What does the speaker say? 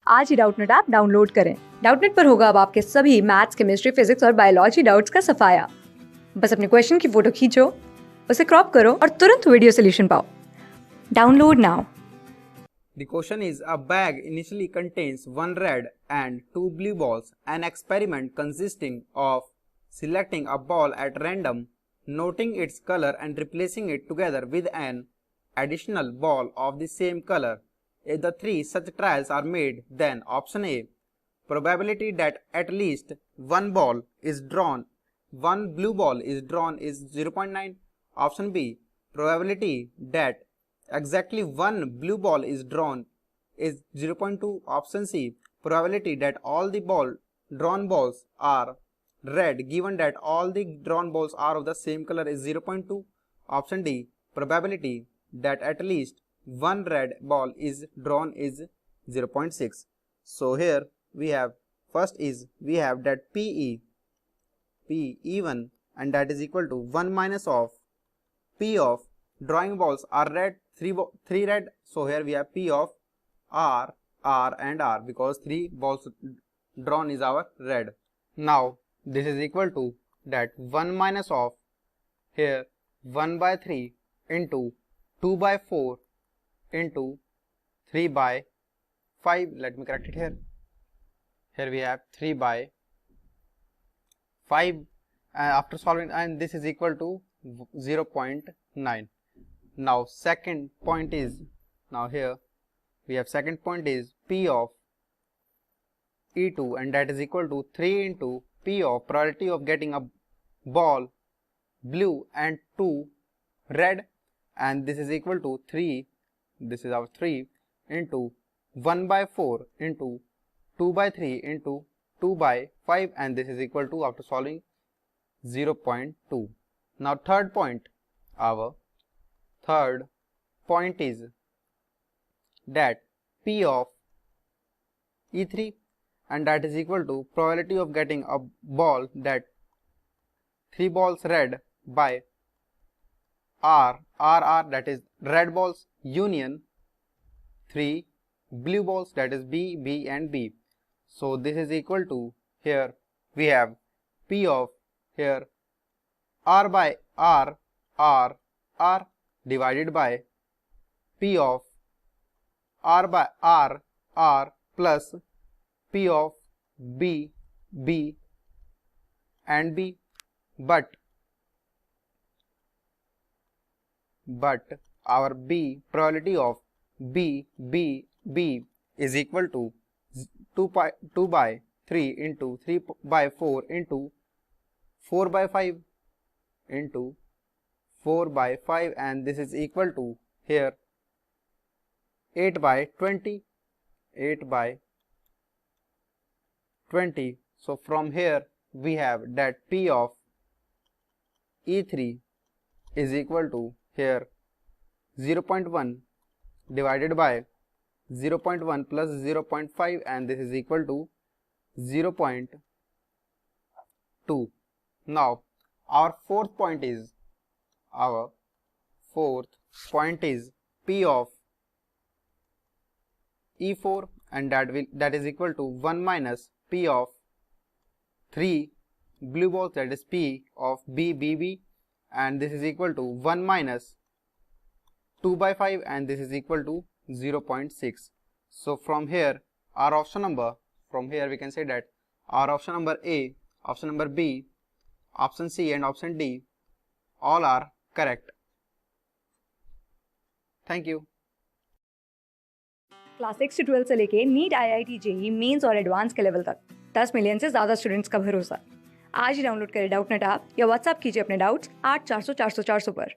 आज ही Doubtnut app download करें। Doubtnut पर होगा अब आपके सभी मैथ्स, केमिस्ट्री, फिजिक्स और बायोलॉजी डाउट्स का सफाया। बस अपने क्वेश्चन की फोटो खींचो, उसे क्रॉप करो और तुरंत वीडियो सोल्यूशन पाओ। Download now. The question is, a bag initially contains one red and two blue balls. An experiment consisting of selecting a ball at random, noting its color and replacing it together with an additional ball of the same color. If the three such trials are made, then option A, probability that at least one blue ball is drawn is 0.9. Option B, probability that exactly one blue ball is drawn is 0.2. Option C, probability that all the drawn balls are red given that all the drawn balls are of the same color is 0.2. Option D, probability that at least one red ball is drawn is 0.6. So here we have, first is we have that P even, and that is equal to 1 minus of P of drawing balls are red, 3 red. So here we have P of R and R, because 3 balls drawn is our red. Now this is equal to that 1 minus of here 1 by 3 into 2 by 4 into 3 by 5. Let me correct it here. Here we have 3 by 5 after solving, and this is equal to 0.9. Now second point is, now here we have second point is P of E2, and that is equal to 3 into P of probability of getting a ball blue and 2 red, and this is equal to 3, this is our 3 into 1 by 4 into 2 by 3 into 2 by 5, and this is equal to, after solving, 0.2. Now third point, our third point is that P of E3, and that is equal to probability of getting a ball that 3 balls red by R, that is red balls union 3 blue balls, that is B and B. So this is equal to, here we have P of here R by R divided by P of R by R plus P of B and B, but our B, probability of B is equal to 2 by 3 into 3 by 4 into 4 by 5 into 4 by 5, and this is equal to here 8 by 20. So from here we have that P of E3 is equal to here 0.1 divided by 0.1 plus 0.5, and this is equal to 0.2. Now our fourth point is P of E4, and that is equal to 1 minus P of 3 blue balls, that is P of B, and this is equal to 1 minus 2 by 5, and this is equal to 0.6. So from here our option number, from here we can say that our option number A, option number B, option C and option D all are correct. Thank you. Class 6 से 12 से लेके NEET, IIT JEE mains और advance के level तक 10 million से ज्यादा students का भरोसा। आज ही डाउनलोड करें डाउटनेट ऐप या व्हाट्सएप कीजिए अपने डाउट्स 8400 400 400 पर।